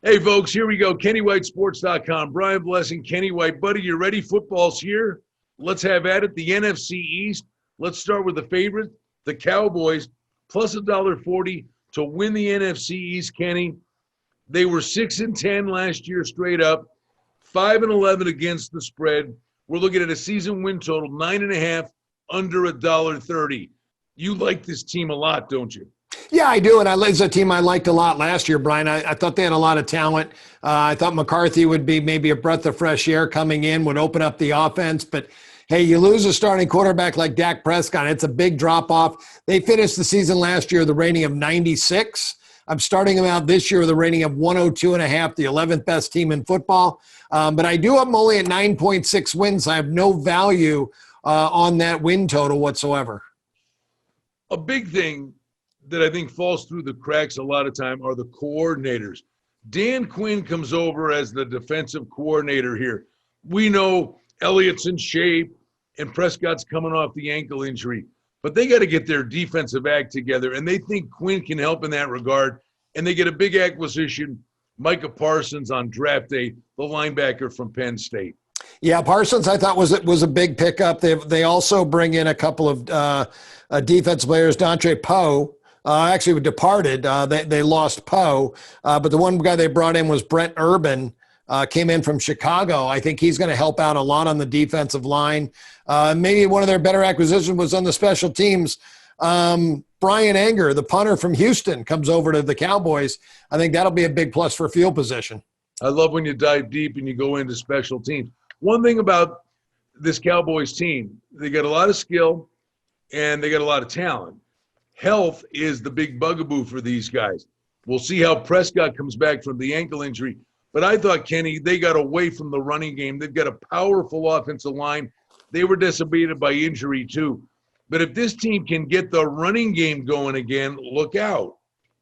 Hey, folks, here we go. KennyWhiteSports.com. Brian Blessing, Kenny White. Buddy, you ready? Football's here. Let's have at it. The NFC East. Let's start with the favorite, the Cowboys, plus $1.40 to win the NFC East, Kenny. They were 6-10 last year straight up, 5-11 against the spread. We're looking at a season win total, 9.5, under $1.30. You like this team a lot, don't you? Yeah, I do, and it's a team I liked a lot last year, Brian. I thought they had a lot of talent. I thought McCarthy would be maybe a breath of fresh air coming in, would open up the offense. But, hey, you lose a starting quarterback like Dak Prescott, it's a big drop-off. They finished the season last year with a rating of 96. I'm starting them out this year with a rating of 102.5, the 11th best team in football. But I do have them only at 9.6 wins. I have no value on that win total whatsoever. A big thing that I think falls through the cracks a lot of time are the coordinators. Dan Quinn comes over as the defensive coordinator here. We know Elliott's in shape and Prescott's coming off the ankle injury, but they got to get their defensive act together, and they think Quinn can help in that regard, and they get a big acquisition, Micah Parsons on draft day, the linebacker from Penn State. Yeah, Parsons I thought was a big pickup. They also bring in a couple of defense players, Dontre Poe. Actually departed. They lost Poe, but the one guy they brought in was Brent Urban, came in from Chicago. I think he's going to help out a lot on the defensive line. Maybe one of their better acquisitions was on the special teams. Brian Anger, the punter from Houston, comes over to the Cowboys. I think that'll be a big plus for field position. I love when you dive deep and you go into special teams. One thing about this Cowboys team, they got a lot of skill and they got a lot of talent. Health is the big bugaboo for these guys. We'll see how Prescott comes back from the ankle injury. But I thought, Kenny, they got away from the running game. They've got a powerful offensive line. They were decimated by injury, too. But if this team can get the running game going again, look out.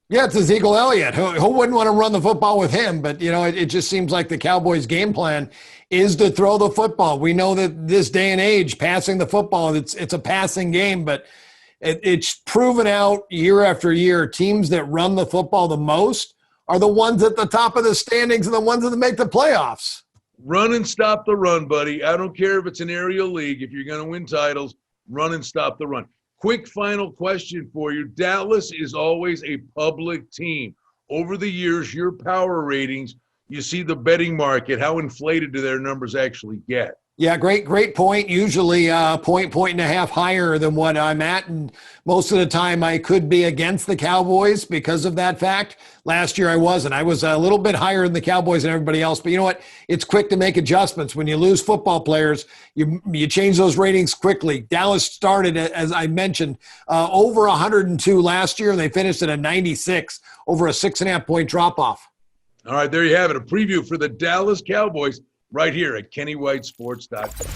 Yeah, it's Ezekiel Elliott. Who wouldn't want to run the football with him? But, it just seems like the Cowboys' game plan is to throw the football. We know that this day and age, passing the football, it's a passing game, but it's proven out year after year. Teams that run the football the most are the ones at the top of the standings and the ones that make the playoffs. Run and stop the run, buddy. I don't care if it's an aerial league. If you're going to win titles, run and stop the run. Quick final question for you. Dallas is always a public team. Over the years, your power ratings, you see the betting market, how inflated do their numbers actually get? Yeah, great point. Usually point and a half higher than what I'm at. And most of the time I could be against the Cowboys because of that fact. Last year I wasn't. I was a little bit higher than the Cowboys and everybody else. But you know what? It's quick to make adjustments. When you lose football players, you change those ratings quickly. Dallas started, as I mentioned, over 102 last year, and they finished at a 96, over a 6.5-point drop-off. All right, there you have it. A preview for the Dallas Cowboys right here at KennyWhiteSports.com.